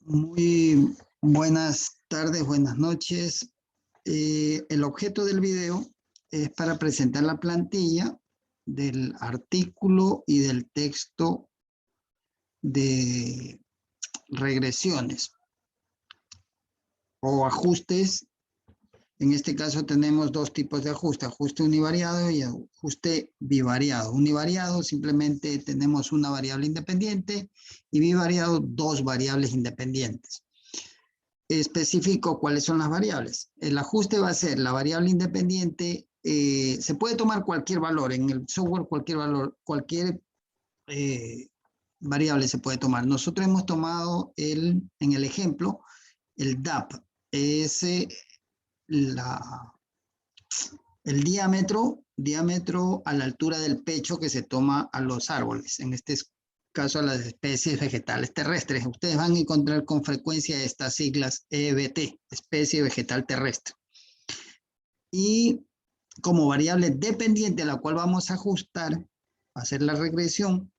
Muy buenas tardes, buenas noches. El objeto del video es para presentar la plantilla del artículo y del texto de regresiones o ajustes. En este caso tenemos dos tipos de ajuste, ajuste univariado y ajuste bivariado. Univariado simplemente tenemos una variable independiente y bivariado dos variables independientes. Especifico cuáles son las variables. El ajuste va a ser la variable independiente, se puede tomar cualquier valor, en el software cualquier valor, cualquier variable se puede tomar. Nosotros hemos tomado en el ejemplo, el DAP, es el diámetro a la altura del pecho que se toma a los árboles, en este caso a las especies vegetales terrestres. Ustedes van a encontrar con frecuencia estas siglas EBT, especie vegetal terrestre. Y como variable dependiente a la cual vamos a ajustar, hacer la regresión,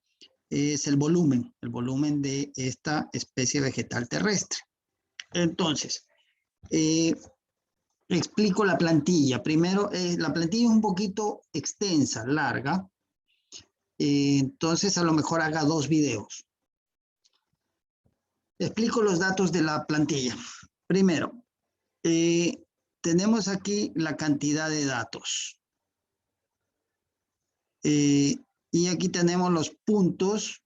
es el volumen de esta especie vegetal terrestre. Entonces, explico la plantilla. Primero, la plantilla es un poquito extensa, larga. Entonces, a lo mejor haga dos videos. Explico los datos de la plantilla. Primero, tenemos aquí la cantidad de datos. Y aquí tenemos los puntos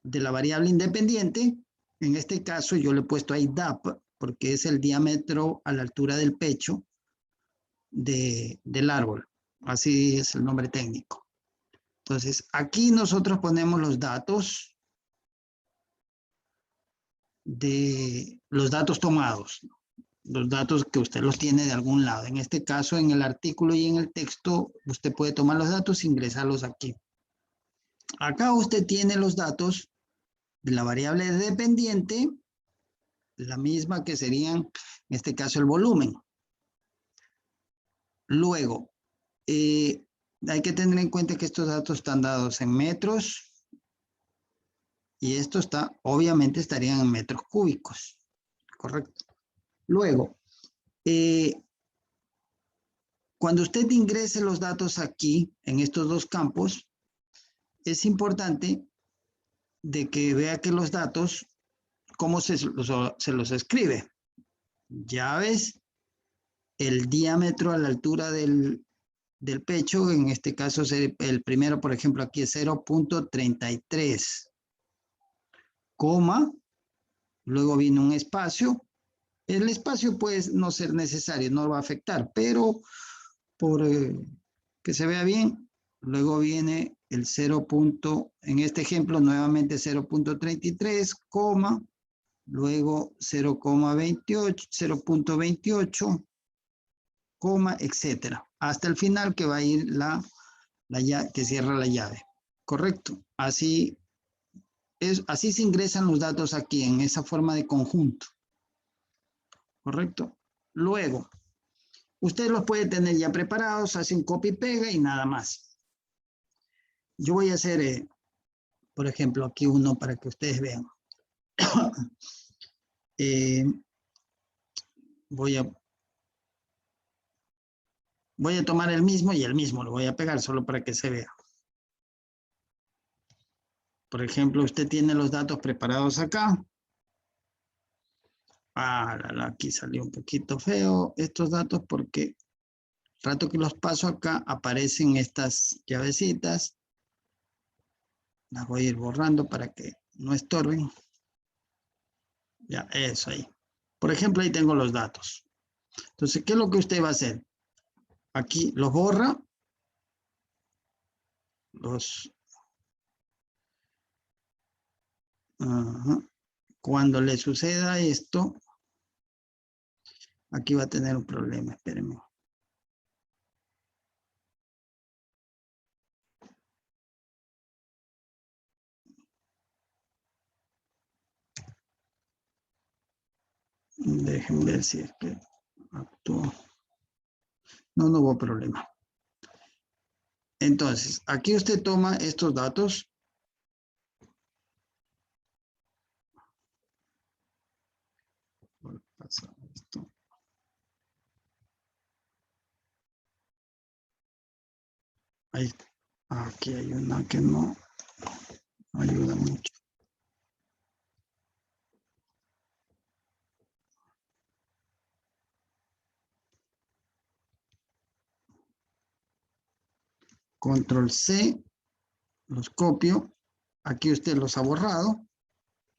de la variable independiente. En este caso, yo le he puesto ahí DAP, porque es el diámetro a la altura del pecho del árbol. Así es el nombre técnico. Entonces, aquí nosotros ponemos los datos tomados, los datos que usted los tiene de algún lado. En este caso, en el artículo y en el texto, usted puede tomar los datos e ingresarlos aquí. Acá usted tiene los datos de la variable dependiente, la misma que serían, en este caso, el volumen. Luego, hay que tener en cuenta que estos datos están dados en metros y esto obviamente estarían en metros cúbicos, correcto. Luego, cuando usted ingrese los datos aquí, en estos dos campos, es importante de que vea que los datos, cómo se los escribe. Llaves, el diámetro a la altura del pecho, en este caso el primero, por ejemplo, aquí es 0.33, coma, luego viene un espacio. El espacio puede no ser necesario, no va a afectar, pero por que se vea bien, luego viene el 0. En este ejemplo nuevamente 0.33, coma, luego 0,28, 0.28, coma, etcétera, hasta el final que va a ir que cierra la llave, correcto. Así se ingresan los datos aquí en esa forma de conjunto, correcto. Luego, usted los puede tener ya preparados, hacen copia y pega y nada más. Yo voy a hacer, por ejemplo, aquí uno para que ustedes vean. Voy a tomar el mismo y el mismo lo voy a pegar solo para que se vea. Por ejemplo, usted tiene los datos preparados acá. Aquí salió un poquito feo estos datos porque el rato que los paso acá aparecen estas llavecitas. Las voy a ir borrando para que no estorben. Ya, eso ahí. Por ejemplo, ahí tengo los datos. Entonces, ¿qué es lo que usted va a hacer? Aquí los borra. Cuando le suceda esto, aquí va a tener un problema, espérenme. Déjenme ver si es que actúo. No hubo problema. Entonces, aquí usted toma estos datos. Ahí, aquí hay una que no ayuda mucho. Control C, los copio. Aquí usted los ha borrado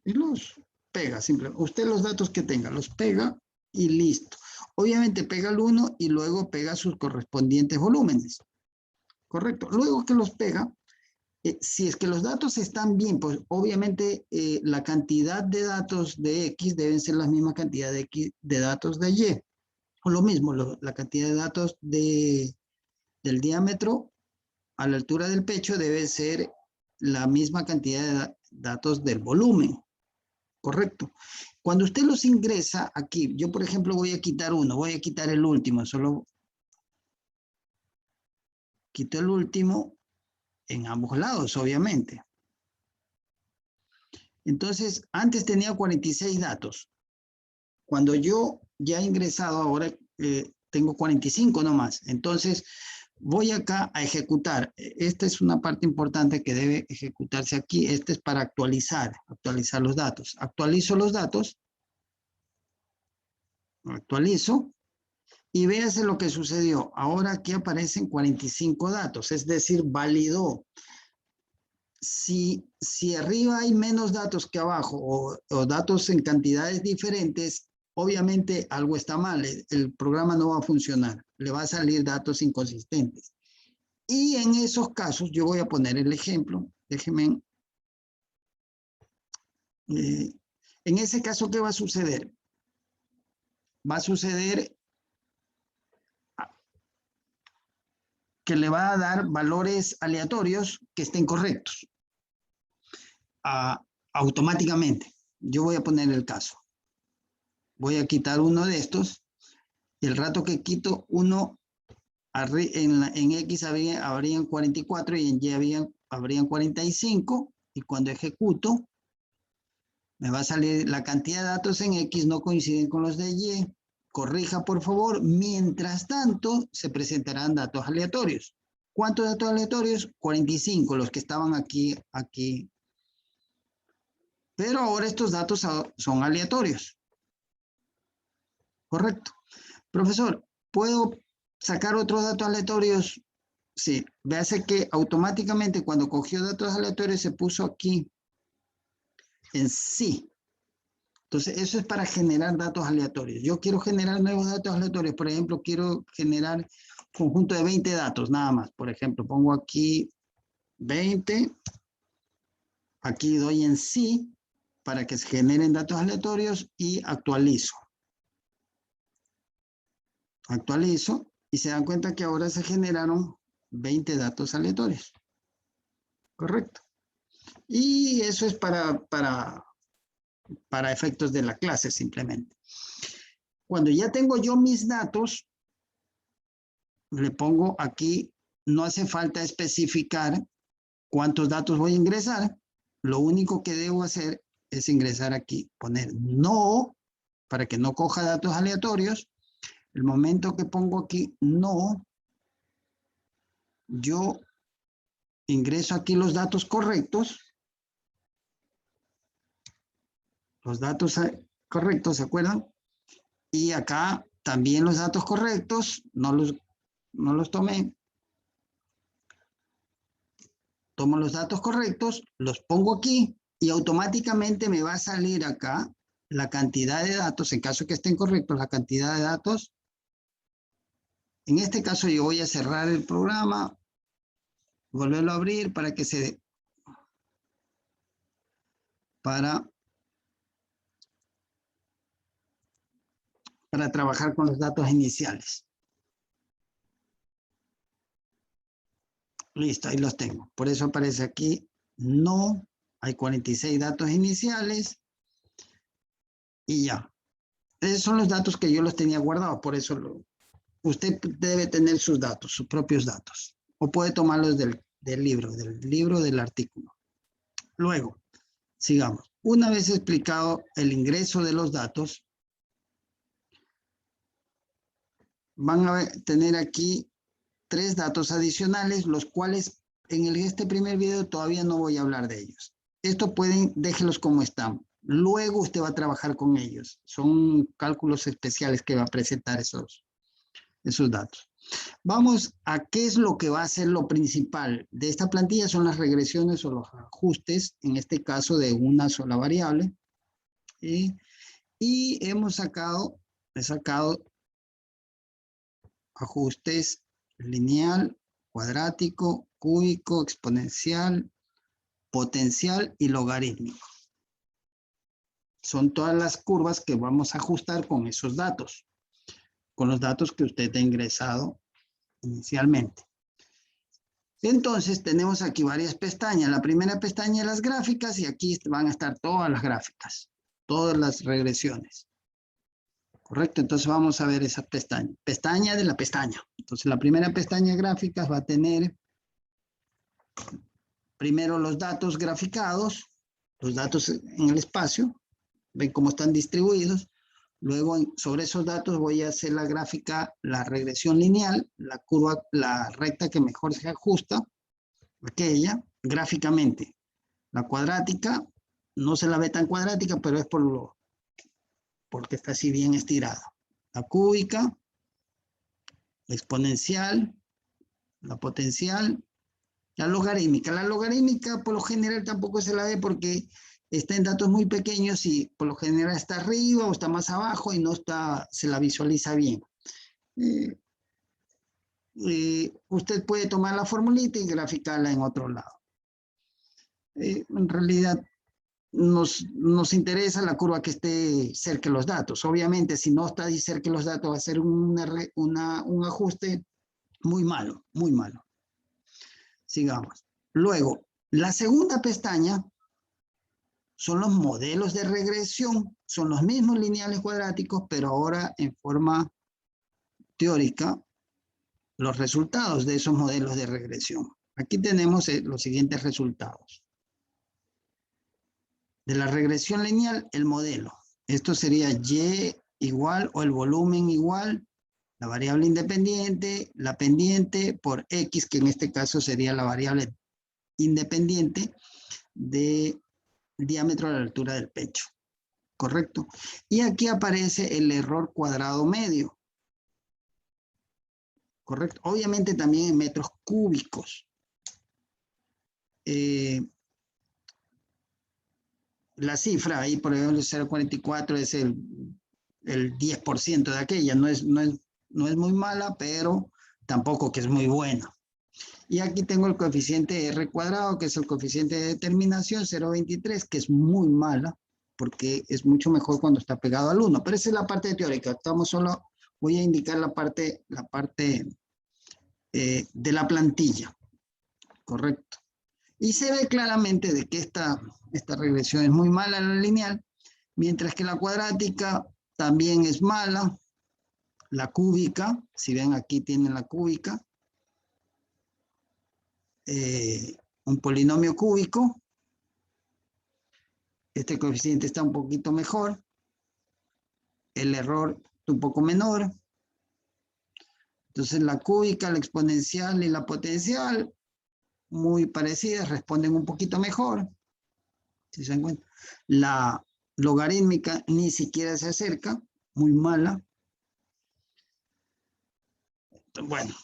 y los pega. Simplemente, usted los datos que tenga, los pega y listo. Obviamente pega el 1 y luego pega sus correspondientes volúmenes. Correcto. Luego que los pega, si es que los datos están bien, pues obviamente la cantidad de datos de X deben ser la misma cantidad de, X, de datos de Y. O lo mismo, la cantidad de datos del diámetro a la altura del pecho debe ser la misma cantidad de datos del volumen. Correcto. Cuando usted los ingresa aquí, yo por ejemplo voy a quitar uno, voy a quitar el último, solo quito el último en ambos lados, obviamente. Entonces, antes tenía 46 datos. Cuando yo ya he ingresado, ahora tengo 45 nomás. Entonces, voy acá a ejecutar. Esta es una parte importante que debe ejecutarse aquí. Este es para actualizar los datos. Actualizo los datos. Actualizo. Y véase lo que sucedió. Ahora aquí aparecen 45 datos, es decir, validó. Si arriba hay menos datos que abajo o datos en cantidades diferentes, obviamente algo está mal. El programa no va a funcionar. Le va a salir datos inconsistentes. Y en esos casos, yo voy a poner el ejemplo. Déjenme. En ese caso, ¿qué va a suceder? Va a suceder que le va a dar valores aleatorios que estén correctos. Automáticamente. Yo voy a poner el caso. Voy a quitar uno de estos. Y el rato que quito uno, en X habrían 44 y en Y habrían 45. Y cuando ejecuto, me va a salir la cantidad de datos en X no coinciden con los de Y. Corrija, por favor. Mientras tanto, se presentarán datos aleatorios. ¿Cuántos datos aleatorios? 45, los que estaban aquí. Pero ahora estos datos son aleatorios. Correcto. Profesor, ¿puedo sacar otros datos aleatorios? Sí. Véase que automáticamente cuando cogió datos aleatorios se puso aquí en sí. Entonces, eso es para generar datos aleatorios. Yo quiero generar nuevos datos aleatorios. Por ejemplo, quiero generar un conjunto de 20 datos, nada más. Por ejemplo, pongo aquí 20. Aquí doy en sí para que se generen datos aleatorios y actualizo. Actualizo y se dan cuenta que ahora se generaron 20 datos aleatorios. Correcto. Y eso es para efectos de la clase simplemente. Cuando ya tengo yo mis datos, le pongo aquí, no hace falta especificar cuántos datos voy a ingresar. Lo único que debo hacer es ingresar aquí, poner no, para que no coja datos aleatorios. El momento que pongo aquí no, yo ingreso aquí los datos correctos. Los datos correctos, ¿se acuerdan? Y acá también los datos correctos, no los tomé. Tomo los datos correctos, los pongo aquí y automáticamente me va a salir acá la cantidad de datos, en caso que estén correctos, la cantidad de datos. En este caso yo voy a cerrar el programa, volverlo a abrir para que para trabajar con los datos iniciales. Listo, ahí los tengo. Por eso aparece aquí, no, hay 46 datos iniciales y ya. Esos son los datos que yo los tenía guardados, por eso usted debe tener sus datos, sus propios datos. O puede tomarlos del libro del artículo. Luego, sigamos. Una vez explicado el ingreso de los datos, van a tener aquí 3 datos adicionales, los cuales en este primer video todavía no voy a hablar de ellos. Esto déjelos como están. Luego usted va a trabajar con ellos. Son cálculos especiales que va a presentar esos datos. Vamos a qué es lo que va a ser lo principal de esta plantilla. Son las regresiones o los ajustes, en este caso de una sola variable. Y he sacado ajustes lineal, cuadrático, cúbico, exponencial, potencial y logarítmico. Son todas las curvas que vamos a ajustar con esos datos, con los datos que usted ha ingresado inicialmente. Entonces tenemos aquí varias pestañas. La primera pestaña es las gráficas y aquí van a estar todas las gráficas, todas las regresiones. Correcto, entonces vamos a ver esa pestaña. Pestaña de la pestaña. Entonces la primera pestaña gráficas va a tener primero los datos graficados, los datos en el espacio, ven cómo están distribuidos. Luego sobre esos datos voy a hacer la gráfica, la regresión lineal, la curva, la recta que mejor se ajusta, aquella, gráficamente. La cuadrática, no se la ve tan cuadrática, pero es porque está así bien estirada. La cúbica, la exponencial, la potencial, la logarítmica. La logarítmica por lo general tampoco se la ve porque está en datos muy pequeños y por lo general está arriba o está más abajo y no se la visualiza bien. Usted puede tomar la formulita y graficarla en otro lado. En realidad nos interesa la curva que esté cerca de los datos. Obviamente, si no está ahí cerca de los datos, va a ser un ajuste muy malo, muy malo. Sigamos. Luego, la segunda pestaña son los modelos de regresión. Son los mismos lineales cuadráticos, pero ahora en forma teórica, los resultados de esos modelos de regresión. Aquí tenemos los siguientes resultados. De la regresión lineal, el modelo. Esto sería Y igual o el volumen igual, la variable independiente, la pendiente por X, que en este caso sería la variable independiente de diámetro a la altura del pecho. ¿Correcto? Y aquí aparece el error cuadrado medio. ¿Correcto? Obviamente también en metros cúbicos. La cifra ahí, por ejemplo, 0.44 es el 10% de aquella. No es muy mala, pero tampoco que es muy buena. Y aquí tengo el coeficiente R cuadrado, que es el coeficiente de determinación, 0.23, que es muy mala, porque es mucho mejor cuando está pegado al 1. Pero esa es la parte teórica. Voy a indicar la parte de la plantilla. Correcto. Y se ve claramente de que esta regresión es muy mala en la lineal, mientras que la cuadrática también es mala. La cúbica, si ven aquí tienen la cúbica, un polinomio cúbico. Este coeficiente está un poquito mejor. El error un poco menor. Entonces la cúbica, la exponencial y la potencial, muy parecidas, responden un poquito mejor. Si se dan cuenta. La logarítmica ni siquiera se acerca, muy mala. Bueno,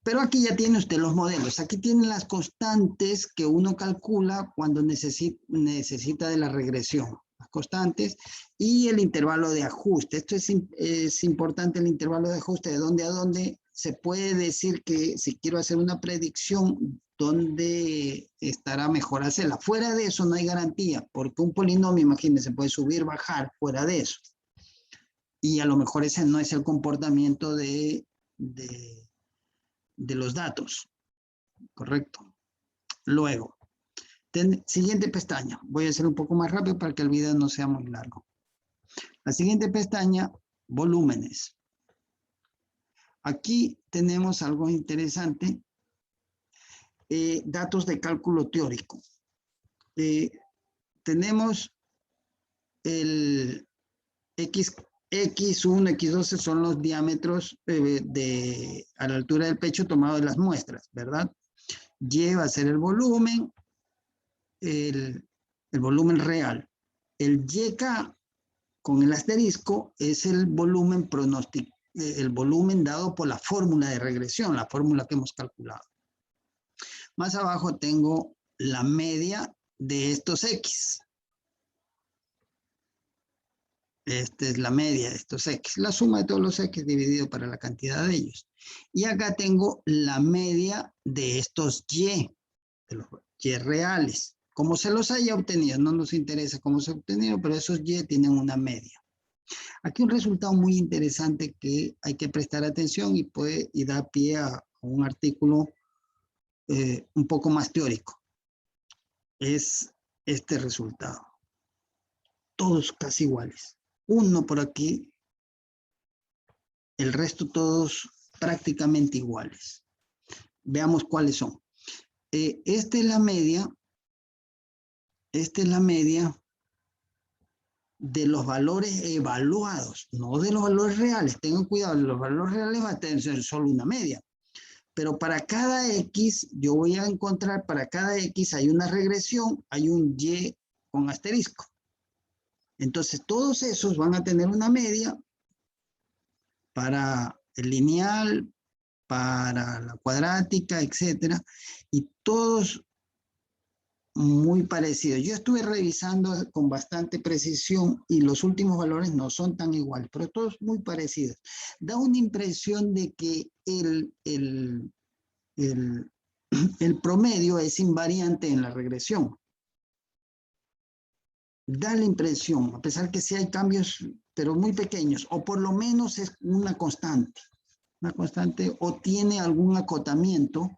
pero aquí ya tiene usted los modelos. Aquí tiene las constantes que uno calcula cuando necesita de la regresión. Las constantes y el intervalo de ajuste. Esto es importante, el intervalo de ajuste, de dónde a dónde se puede decir que si quiero hacer una predicción, dónde estará mejor hacerla. Fuera de eso no hay garantía, porque un polinomio, imagínense, puede subir, bajar, fuera de eso. Y a lo mejor ese no es el comportamiento de los datos. Correcto. Luego, siguiente pestaña. Voy a hacer un poco más rápido para que el video no sea muy largo. La siguiente pestaña, volúmenes. Aquí tenemos algo interesante. Datos de cálculo teórico. Tenemos el X X1, X12 son los diámetros a la altura del pecho tomado de las muestras, ¿verdad? Y va a ser el volumen real. El YK con el asterisco es el volumen pronóstico, el volumen dado por la fórmula de regresión, la fórmula que hemos calculado. Más abajo tengo la media de estos X. Esta es la media de estos X, la suma de todos los X dividido para la cantidad de ellos. Y acá tengo la media de estos Y, de los Y reales. Como se los haya obtenido, no nos interesa cómo se ha obtenido, pero esos Y tienen una media. Aquí un resultado muy interesante que hay que prestar atención y da pie a un artículo un poco más teórico. Es este resultado. Todos casi iguales. Uno por aquí, el resto todos prácticamente iguales. Veamos cuáles son. Esta es la media de los valores evaluados, no de los valores reales. Tengan cuidado, los valores reales van a tener solo una media. Pero para cada X, yo voy a encontrar, para cada X hay una regresión, hay un Y con asterisco. Entonces, todos esos van a tener una media para el lineal, para la cuadrática, etcétera, y todos muy parecidos. Yo estuve revisando con bastante precisión y los últimos valores no son tan iguales, pero todos muy parecidos. Da una impresión de que el promedio es invariante en la regresión. Da la impresión, a pesar que sí hay cambios, pero muy pequeños, o por lo menos es una constante o tiene algún acotamiento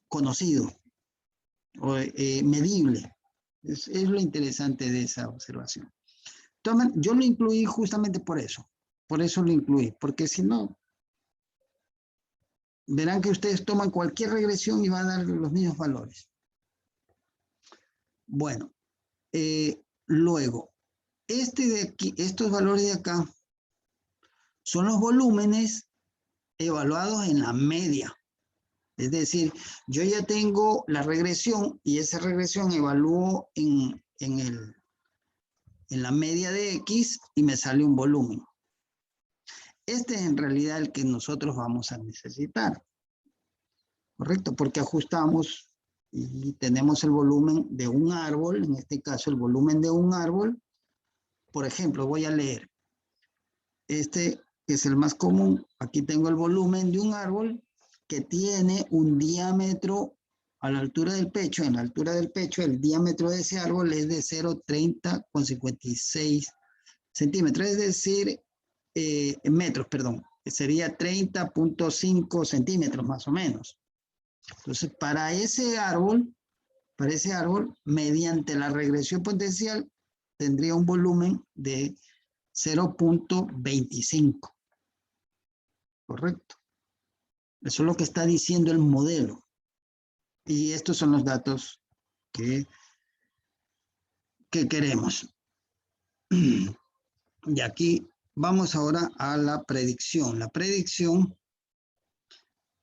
conocido o medible. Es lo interesante de esa observación. Yo lo incluí justamente por eso lo incluí, porque si no, verán que ustedes toman cualquier regresión y va a dar los mismos valores. Bueno, luego, de aquí, estos valores de acá son los volúmenes evaluados en la media. Es decir, yo ya tengo la regresión y esa regresión evalúo en la media de X y me sale un volumen. Este es en realidad el que nosotros vamos a necesitar. ¿Correcto? Porque ajustamos y tenemos el volumen de un árbol, en este caso el volumen de un árbol. Por ejemplo, voy a leer. Este es el más común. Aquí tengo el volumen de un árbol que tiene un diámetro a la altura del pecho. En la altura del pecho, el diámetro de ese árbol es de 0,30 con 56 centímetros. Es decir, metros, perdón. Sería 30,5 centímetros más o menos. Entonces, para ese árbol, mediante la regresión potencial, tendría un volumen de 0,25. ¿Correcto? Eso es lo que está diciendo el modelo. Y estos son los datos que queremos. Y aquí vamos ahora a la predicción. La predicción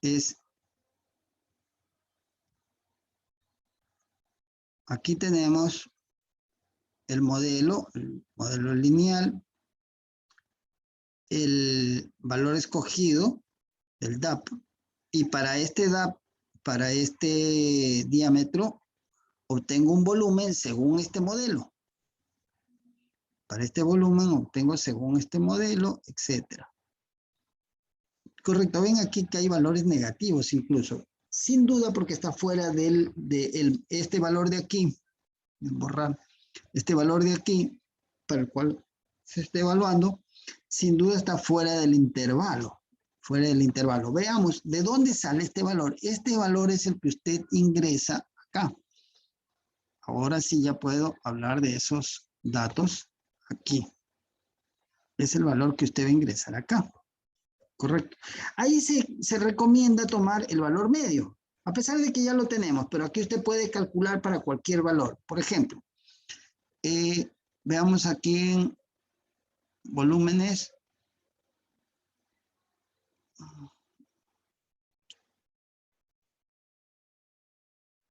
es... Aquí tenemos el modelo lineal, el valor escogido, el DAP, y para este DAP, para este diámetro, obtengo un volumen según este modelo. Para este volumen obtengo según este modelo, etc. Correcto, ven aquí que hay valores negativos incluso. Sin duda porque está fuera de este valor de aquí, borrar este valor de aquí, para el cual se está evaluando, sin duda está fuera del intervalo. Fuera del intervalo. Veamos, ¿de dónde sale este valor? Este valor es el que usted ingresa acá. Ahora sí ya puedo hablar de esos datos aquí. Es el valor que usted va a ingresar acá. Correcto. Ahí se recomienda tomar el valor medio, a pesar de que ya lo tenemos, pero aquí usted puede calcular para cualquier valor. Por ejemplo, veamos aquí en volúmenes,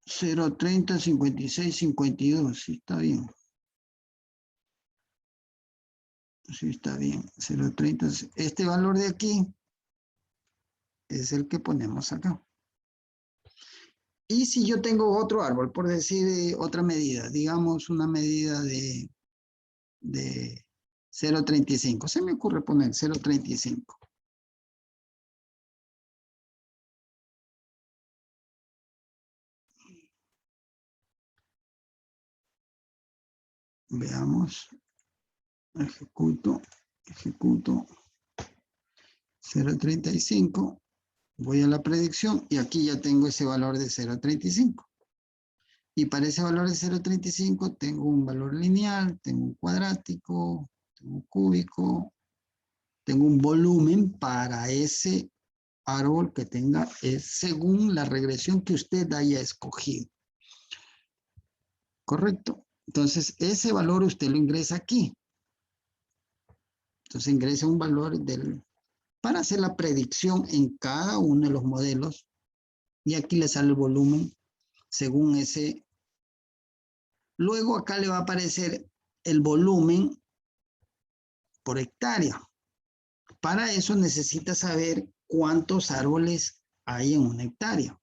0,30, 56, 52. Sí, está bien. Sí, está bien. 0,30. Este valor de aquí es el que ponemos acá. Y si yo tengo otro árbol, por decir otra medida, digamos una medida de 0,35. Se me ocurre poner 0,35. Veamos. Ejecuto. 0,35. Voy a la predicción y aquí ya tengo ese valor de 0,35. Y para ese valor de 0,35 tengo un valor lineal, tengo un cuadrático, tengo un cúbico, tengo un volumen para ese árbol que tenga según la regresión que usted haya escogido. ¿Correcto? Entonces, ese valor usted lo ingresa aquí. Entonces, ingresa un valor para hacer la predicción en cada uno de los modelos. Y aquí le sale el volumen según ese. Luego acá le va a aparecer el volumen por hectárea. Para eso necesita saber cuántos árboles hay en una hectárea.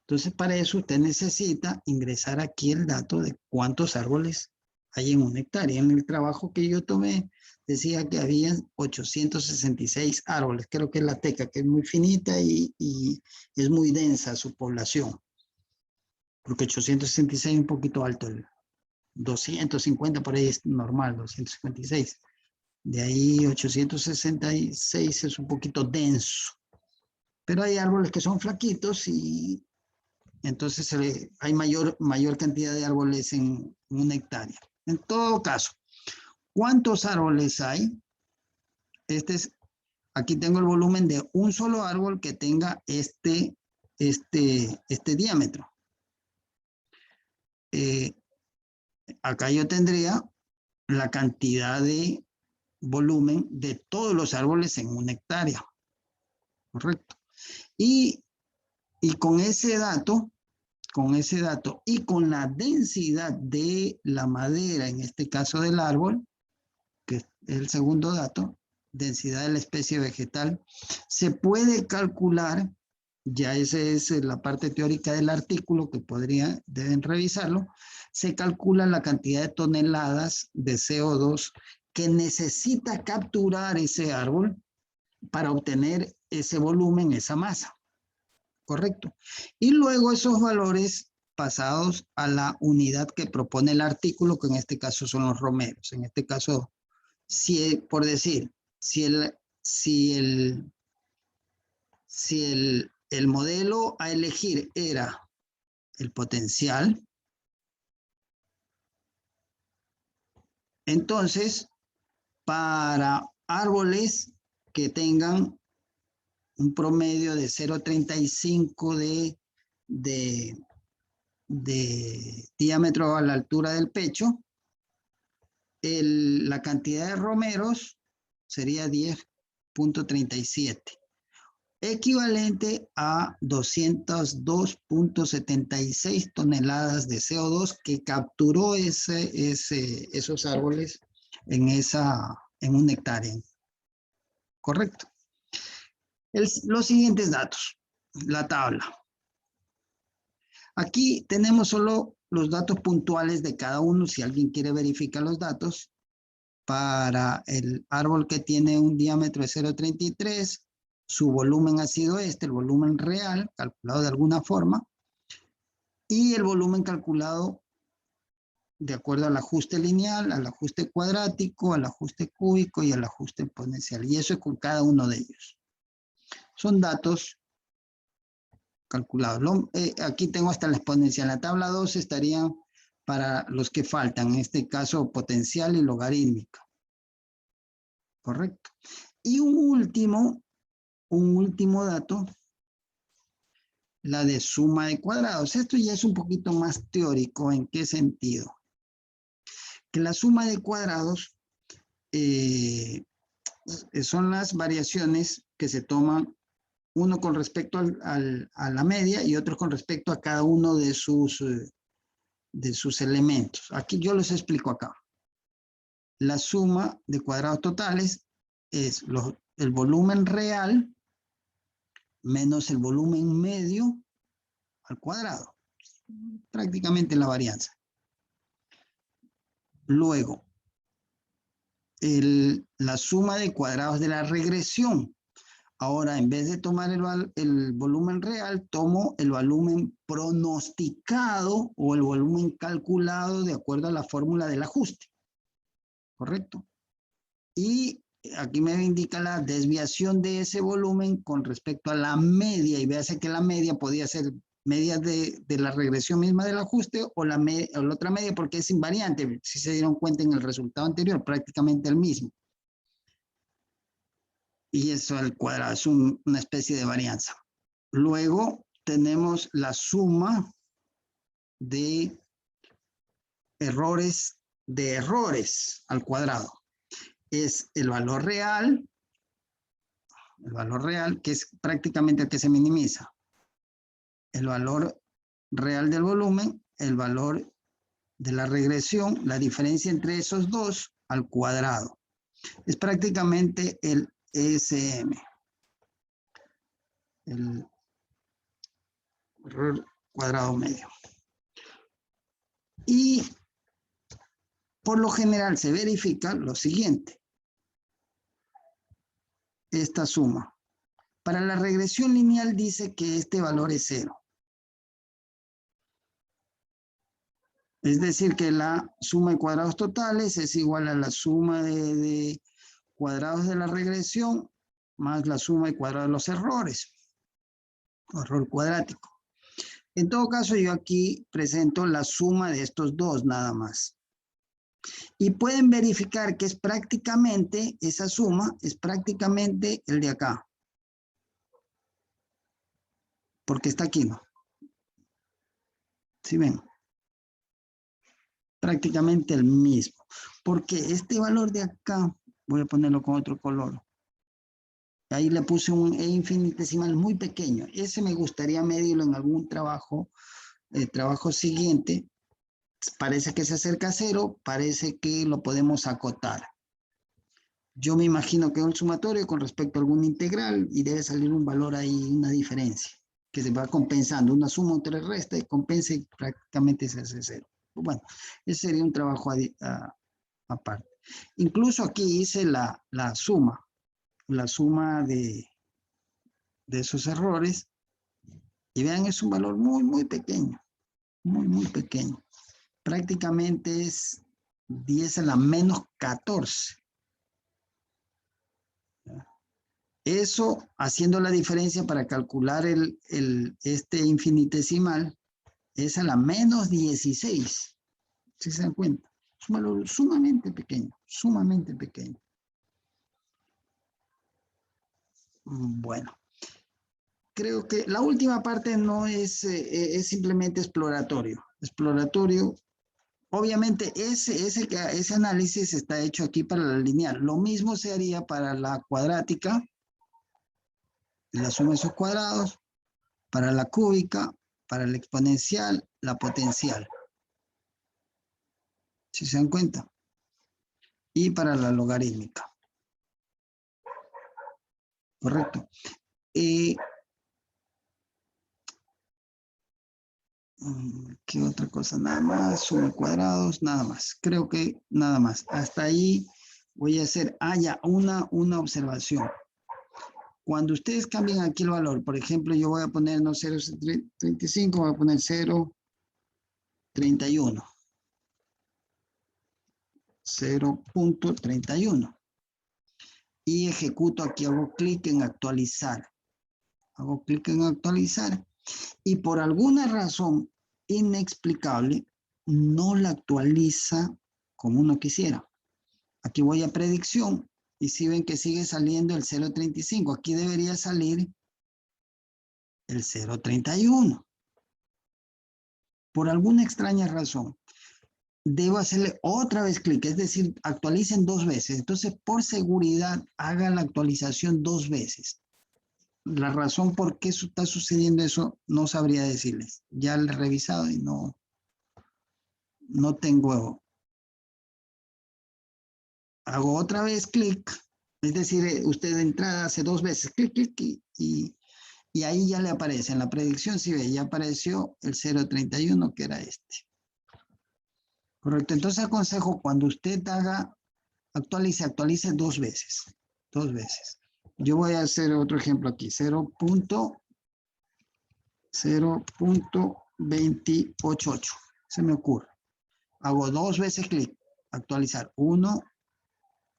Entonces, para eso usted necesita ingresar aquí el dato de cuántos árboles hay en una hectárea. En el trabajo que yo tomé, decía que había 866 árboles. Creo que es la teca, que es muy finita y es muy densa su población. Porque 866 es un poquito alto. 250 por ahí es normal, 256. De ahí 866 es un poquito denso. Pero hay árboles que son flaquitos y entonces hay mayor cantidad de árboles en una hectárea. En todo caso, ¿cuántos árboles hay? Aquí tengo el volumen de un solo árbol que tenga este diámetro. Acá yo tendría la cantidad de volumen de todos los árboles en una hectárea. Correcto. Y con ese dato y con la densidad de la madera, en este caso del árbol, que es el segundo dato, densidad de la especie vegetal, se puede calcular, ya esa es la parte teórica del artículo que deben revisarlo, se calcula la cantidad de toneladas de CO2 que necesita capturar ese árbol para obtener ese volumen, esa masa. Correcto. Y luego esos valores pasados a la unidad que propone el artículo, que en este caso son los romeros. En este caso, por decir, si el modelo a elegir era el potencial, entonces, para árboles que tengan un promedio de 0,35 de diámetro a la altura del pecho, la cantidad de romeros sería 10,37, equivalente a 202,76 toneladas de CO2 que capturó esos árboles en una hectárea. Correcto. Los siguientes datos, la tabla. Aquí tenemos solo los datos puntuales de cada uno. Si alguien quiere verificar los datos, para el árbol que tiene un diámetro de 0,33, su volumen ha sido el volumen real, calculado de alguna forma, y el volumen calculado de acuerdo al ajuste lineal, al ajuste cuadrático, al ajuste cúbico y al ajuste exponencial. Y eso es con cada uno de ellos. Son datos calculados. Aquí tengo hasta la exponencial. La tabla 2 estaría para los que faltan, en este caso potencial y logarítmica. Correcto. Y un último dato, la de suma de cuadrados. Esto ya es un poquito más teórico. ¿En qué sentido? Que la suma de cuadrados Son las variaciones que se toman, uno con respecto a la media y otro con respecto a cada uno de sus elementos. Aquí yo les explico acá. La suma de cuadrados totales es el volumen real menos el volumen medio al cuadrado. Prácticamente la varianza. Luego, la suma de cuadrados de la regresión. Ahora, en vez de tomar el volumen real, tomo el volumen pronosticado o el volumen calculado de acuerdo a la fórmula del ajuste. ¿Correcto? Y aquí me indica la desviación de ese volumen con respecto a la media. Y véase que la media podía ser media de la regresión misma del ajuste o la otra media porque es invariante. Si se dieron cuenta en el resultado anterior, prácticamente el mismo. Y eso al cuadrado es una especie de varianza. Luego tenemos la suma de errores al cuadrado. Es el valor real, que es prácticamente el que se minimiza. El valor real del volumen, el valor de la regresión, la diferencia entre esos dos al cuadrado. Es prácticamente el ESM. El error cuadrado medio. Y por lo general se verifica lo siguiente. Esta suma. Para la regresión lineal dice que este valor es 0. Es decir, que la suma de cuadrados totales es igual a la suma de cuadrados de la regresión más la suma de cuadrados de los errores. Error cuadrático. En todo caso, yo aquí presento la suma de estos dos nada más. Y pueden verificar que es prácticamente, esa suma es prácticamente el de acá. Porque está aquí, ¿no? ¿Sí ven? Prácticamente el mismo. Porque este valor de acá, voy a ponerlo con otro color. Ahí le puse un E infinitesimal muy pequeño. Ese me gustaría medirlo en algún trabajo, trabajo siguiente. Parece que se acerca a 0, parece que lo podemos acotar. Yo me imagino que es un sumatorio con respecto a algún integral y debe salir un valor ahí, una diferencia, que se va compensando. Una suma entre resta y compensa y prácticamente se hace 0. Bueno, ese sería un trabajo aparte. Incluso aquí hice la suma de esos errores. Y vean, es un valor muy, muy pequeño. Muy, muy pequeño. Prácticamente es 10 a la menos 14. Eso, haciendo la diferencia para calcular este infinitesimal, es a la menos 16. ¿Sí se dan cuenta? Es un valor sumamente pequeño, sumamente pequeño. Bueno, creo que la última parte no es simplemente exploratorio. Exploratorio, obviamente ese análisis está hecho aquí para la lineal. Lo mismo se haría para la cuadrática, la suma de esos cuadrados, para la cúbica, para la exponencial, la potencial. ¿Sí se dan cuenta? Y para la logarítmica. Correcto. ¿Qué otra cosa? Nada más, suma de cuadrados, nada más. Creo que nada más. Hasta ahí voy a hacer, ya, una observación. Cuando ustedes cambian aquí el valor, por ejemplo, yo voy a poner, no 0.35, voy a poner 0.31. 0.31. Y ejecuto aquí, hago clic en actualizar. Hago clic en actualizar. Y por alguna razón inexplicable, no la actualiza como uno quisiera. Aquí voy a predicción y si ven que sigue saliendo el 0.35, aquí debería salir el 0.31. Por alguna extraña razón. debo hacerle otra vez clic, es decir, actualicen 2 veces. Entonces, por seguridad, haga la actualización 2 veces. La razón por qué está sucediendo eso no sabría decirles. Ya lo he revisado y no tengo. Hago otra vez clic, es decir, usted de entrada hace 2 veces clic, clic y ahí ya le aparece. En la predicción, si ve, ya apareció el 0.31 que era este. Correcto. Entonces aconsejo cuando usted actualice 2 veces. 2 veces. Yo voy a hacer otro ejemplo aquí. 0.288. Se me ocurre. Hago 2 veces clic. Actualizar. 1,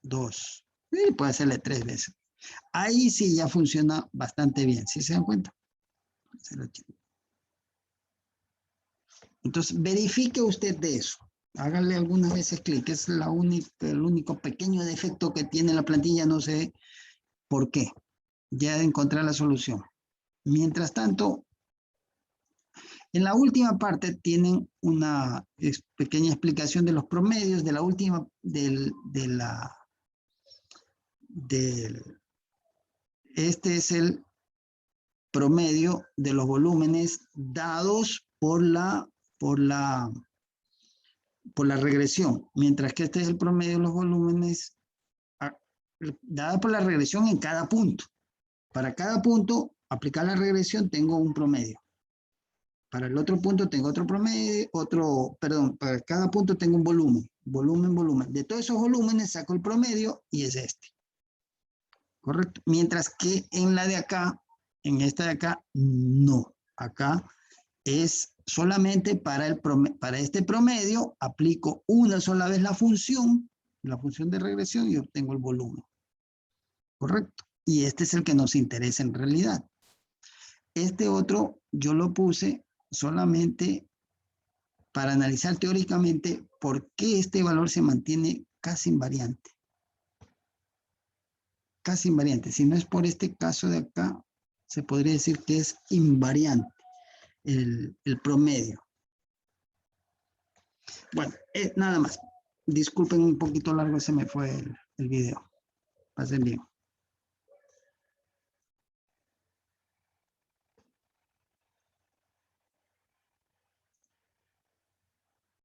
2. Y puede hacerle 3 veces. Ahí sí ya funciona bastante bien. ¿Sí se dan cuenta? Entonces, verifique usted de eso. Hágale algunas veces clic. Es el único pequeño defecto que tiene la plantilla. No sé por qué. Ya encontré la solución. Mientras tanto, en la última parte tienen una pequeña explicación de los promedios de la última, este es el promedio de los volúmenes dados por la regresión, mientras que este es el promedio de los volúmenes dados por la regresión en cada punto. Para cada punto, aplicar la regresión, tengo un promedio. Para el otro punto tengo otro promedio, para cada punto tengo un volumen. De todos esos volúmenes saco el promedio y es este. ¿Correcto? Mientras que en la de acá, en esta de acá, no. Acá es solamente para este promedio, aplico una sola vez la función de regresión y obtengo el volumen. ¿Correcto? Y este es el que nos interesa en realidad. Este otro yo lo puse solamente para analizar teóricamente por qué este valor se mantiene casi invariante. Casi invariante. Si no es por este caso de acá, se podría decir que es invariante el promedio. Bueno, nada más. Disculpen un poquito largo, se me fue el video. Pasen bien.